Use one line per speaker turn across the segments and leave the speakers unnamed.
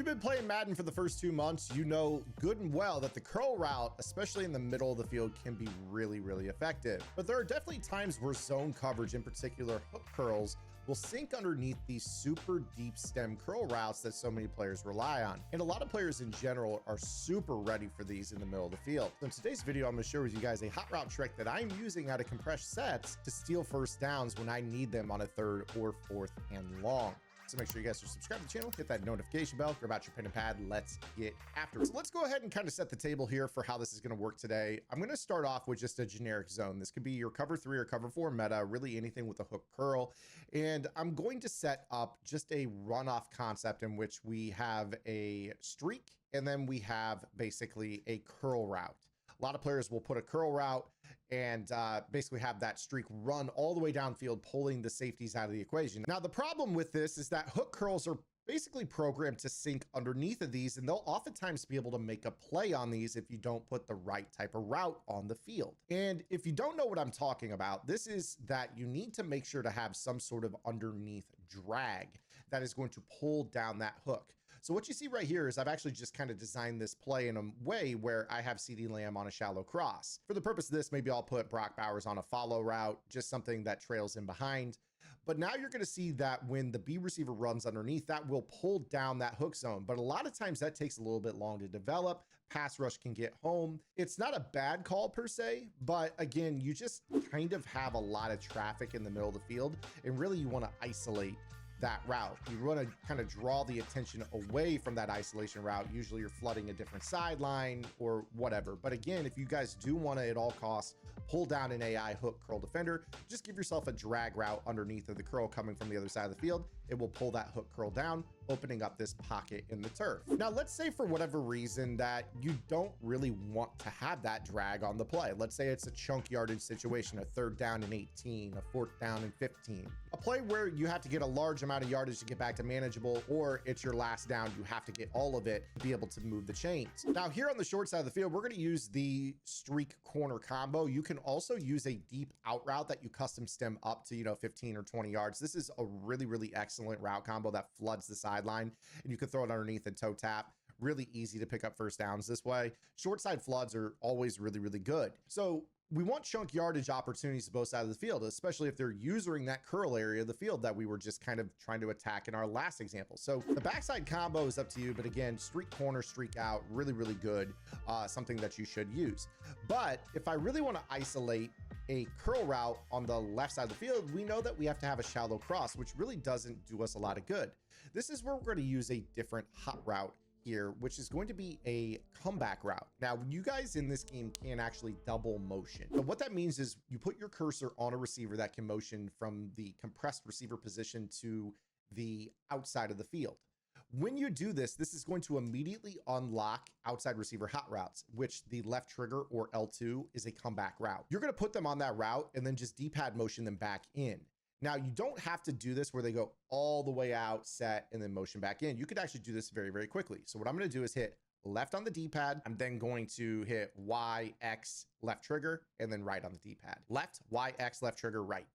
you've been playing Madden for the first 2 months, you know good and well that the curl route, especially in the middle of the field, can be really, really effective. But there are definitely times where zone coverage, in particular hook curls, will sink underneath these super deep stem curl routes that so many players rely on. And a lot of players in general are super ready for these in the middle of the field. So in today's video, I'm gonna share with you guys a hot route trick that I'm using out of compressed sets to steal first downs when I need them on a third or fourth and long. So make sure you guys are subscribed to the channel, hit that notification bell, grab out your pen and pad, let's get after it. So let's go ahead and kind of set the table here for how this is going to work today. I'm going to start off with just a generic zone. This could be your cover 3 or cover 4 meta, really anything with a hook curl. And I'm going to set up just a runoff concept in which we have a streak and then we have basically a curl route. A lot of players will put a curl route and basically have that streak run all the way downfield, pulling the safeties out of the equation. Now, the problem with this is that hook curls are basically programmed to sink underneath of these, and they'll oftentimes be able to make a play on these if you don't put the right type of route on the field. And if you don't know what I'm talking about, this is that you need to make sure to have some sort of underneath drag that is going to pull down that hook. So what you see right here is I've actually just kind of designed this play in a way where I have CeeDee Lamb on a shallow cross. For the purpose of this, maybe I'll put Brock Bowers on a follow route, just something that trails in behind. But now you're going to see that when the B receiver runs underneath, that will pull down that hook zone. But a lot of times that takes a little bit long to develop. Pass rush can get home. It's not a bad call per se, but again, you just kind of have a lot of traffic in the middle of the field, and really you want to isolate that route. You want to kind of draw the attention away from that isolation route. Usually you're flooding a different sideline or whatever. But again, if you guys do want to at all costs pull down an AI hook curl defender, just give yourself a drag route underneath of the curl coming from the other side of the field. It will pull that hook curl down, opening up this pocket in the turf. Now, let's say for whatever reason that you don't really want to have that drag on the play. Let's say it's a chunk yardage situation, a 3rd down and 18, a 4th down and 15, a play where you have to get a large amount of yardage to get back to manageable, or it's your last down, you have to get all of it to be able to move the chains. Now, here on the short side of the field, we're going to use the streak corner combo. You can also use a deep out route that you custom stem up to, 15 or 20 yards. This is a really, really excellent route combo that floods the sideline, and you can throw it underneath and toe tap. Really easy to pick up first downs this way. Short side floods are always really, really good. So we want chunk yardage opportunities to both sides of the field, especially if they're using that curl area of the field that we were just kind of trying to attack in our last example. So the backside combo is up to you, but again, streak corner, streak out, really, really good. Something that you should use. But if I really want to isolate a curl route on the left side of the field, we know that we have to have a shallow cross, which really doesn't do us a lot of good. This is where we're going to use a different hot route here, which is going to be a comeback route. Now, you guys in this game can actually double motion. But what that means is you put your cursor on a receiver that can motion from the compressed receiver position to the outside of the field. When you do this, this is going to immediately unlock outside receiver hot routes, which the left trigger or L2 is a comeback route. You're going to put them on that route and then just D-pad motion them back in. Now, you don't have to do this where they go all the way out, set, and then motion back in. You could actually do this very, very quickly. So what I'm going to do is hit left on the D-pad. I'm then going to hit Y, X, left trigger, and then right on the D-pad. Left, Y, X, left trigger, right.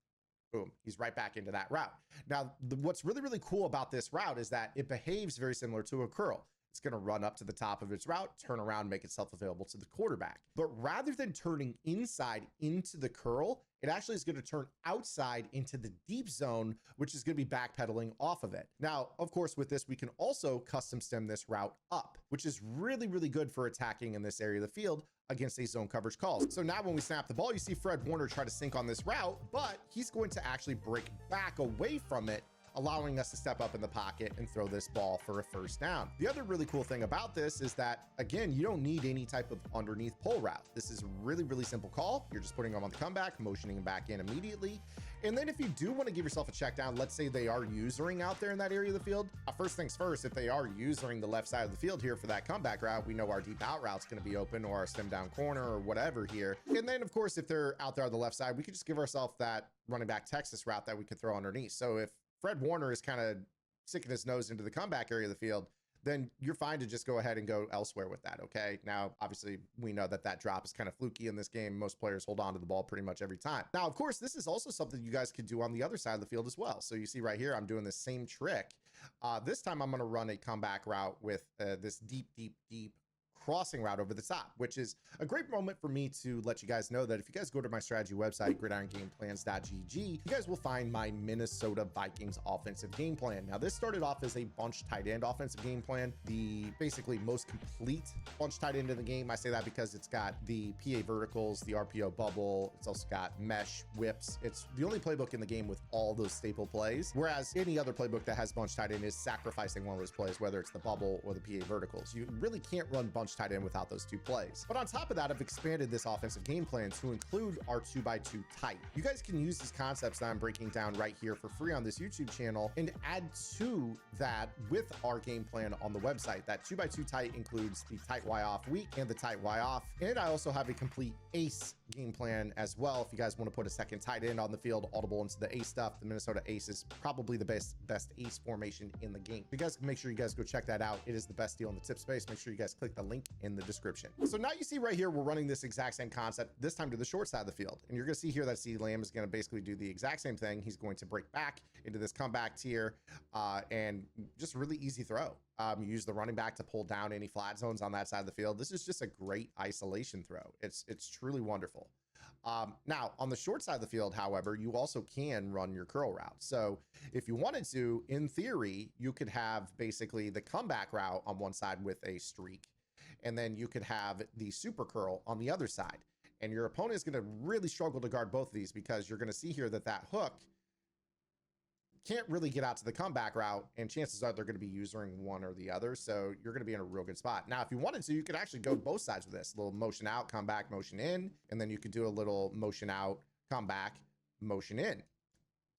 Boom, he's right back into that route. Now, what's really, really cool about this route is that it behaves very similar to a curl. It's going to run up to the top of its route, turn around, make itself available to the quarterback. But rather than turning inside into the curl, it actually is going to turn outside into the deep zone, which is going to be backpedaling off of it. Now, of course, with this, we can also custom stem this route up, which is really, really good for attacking in this area of the field against a zone coverage calls. So now when we snap the ball, you see Fred Warner try to sink on this route, but he's going to actually break back away from it, allowing us to step up in the pocket and throw this ball for a first down. The other really cool thing about this is that, again, you don't need any type of underneath pull route. This is a really, really simple call. You're just putting them on the comeback, motioning them back in immediately. And then if you do want to give yourself a check down, let's say they are usering out there in that area of the field. First things first, if they are using the left side of the field here for that comeback route, we know our deep out route's going to be open, or our stem down corner or whatever here. And then of course, if they're out there on the left side, we could just give ourselves that running back Texas route that we could throw underneath. So if Fred Warner is kind of sticking his nose into the comeback area of the field, then you're fine to just go ahead and go elsewhere with that. Okay. Now, obviously, we know that that drop is kind of fluky in this game. Most players hold on to the ball pretty much every time. Now, of course, this is also something you guys could do on the other side of the field as well. So you see right here, I'm doing the same trick. This time I'm going to run a comeback route with this deep crossing route over the top, which is a great moment for me to let you guys know that if you guys go to my strategy website, gridirongameplans.gg, you guys will find my Minnesota Vikings offensive game plan. Now, this started off as a bunch tight end offensive game plan, the basically most complete bunch tight end in the game. I say that because it's got the PA verticals, the RPO bubble. It's also got mesh whips. It's the only playbook in the game with all those staple plays, whereas any other playbook that has bunch tight end is sacrificing one of those plays, whether it's the bubble or the PA verticals. You really can't run bunch tight end without those two plays. But on top of that, I've expanded this offensive game plan to include our 2x2 tight. You guys can use these concepts that I'm breaking down right here for free on this YouTube channel and add to that with our game plan on the website. That 2x2 tight includes the tight Y off weak and the tight Y off. And I also have a complete ace game plan as well. If you guys want to put a second tight end on the field, audible into the ace stuff, the Minnesota ace is probably the best ace formation in the game. You guys make sure you guys go check that out. It is the best deal in the tip space. Make sure you guys click the link in the description. So now you see right here, we're running this exact same concept, this time to the short side of the field. And you're going to see here that CeeDee Lamb is going to basically do the exact same thing. He's going to break back into this comeback tier and just really easy throw. You use the running back to pull down any flat zones on that side of the field. This is just a great isolation throw. It's truly wonderful. Now, on the short side of the field, however, you also can run your curl route. So if you wanted to, in theory, you could have basically the comeback route on one side with a streak, and then you could have the super curl on the other side. And your opponent is going to really struggle to guard both of these because you're going to see here that that hook can't really get out to the comeback route, and chances are they're going to be using one or the other. So you're going to be in a real good spot. Now, if you wanted to, you could actually go both sides with this. A little motion out, come back, motion in, and then you could do a little motion out, come back, motion in.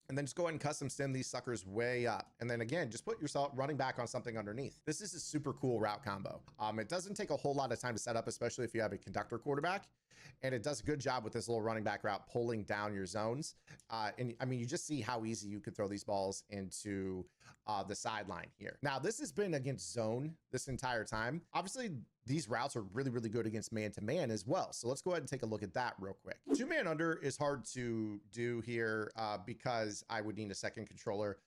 And then just go ahead and custom stem these suckers way up. And then again, just put yourself running back on something underneath. This is a super cool route combo. It doesn't take a whole lot of time to set up, especially if you have a conductor quarterback. And it does a good job with this little running back route, pulling down your zones. And I mean, you just see how easy you could throw these balls into the sideline here. Now, this has been against zone this entire time. Obviously, these routes are really, really good against man-to-man as well. So let's go ahead and take a look at that real quick. 2-man under is hard to do here because I would need a second controller.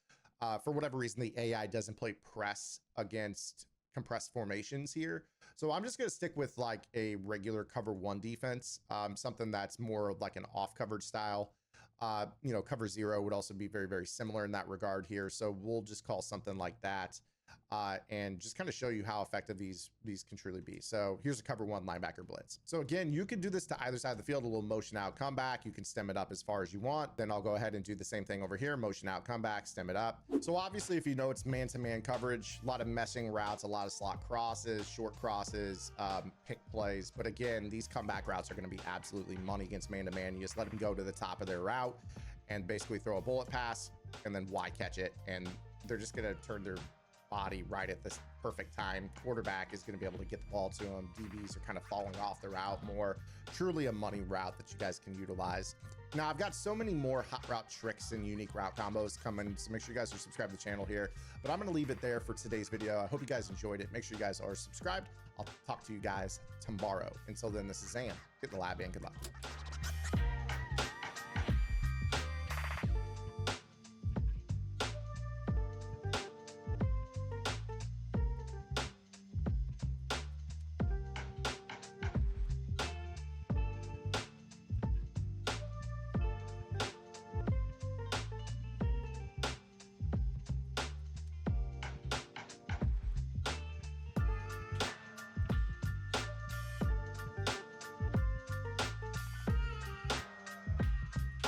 For whatever reason, the AI doesn't play press against compressed formations here. So I'm just going to stick with like a regular cover one defense, something that's more like an off coverage style. You know, cover zero would also be very, very similar in that regard here. So we'll just call something like that and just kind of show you how effective these can truly be. So here's a cover one linebacker blitz. So again, you can do this to either side of the field, a little motion out, come back. You can stem it up as far as you want. Then I'll go ahead and do the same thing over here, motion out, come back, stem it up. So obviously, if you know it's man-to-man coverage, a lot of meshing routes, a lot of slot crosses, short crosses, pick plays. But again, these comeback routes are going to be absolutely money against man-to-man. You just let them go to the top of their route and basically throw a bullet pass and then Y catch it. And they're just going to turn their body right at this perfect time. Quarterback is going to be able to get the ball to him. DBs are kind of falling off the route more. Truly a money route that you guys can utilize. Now, I've got so many more hot route tricks and unique route combos coming, so make sure you guys are subscribed to the channel here. But I'm going to leave it there for today's video. I hope you guys enjoyed it. Make sure you guys are subscribed. I'll talk to you guys tomorrow. Until then, this is Zan. Get in the lab and good luck.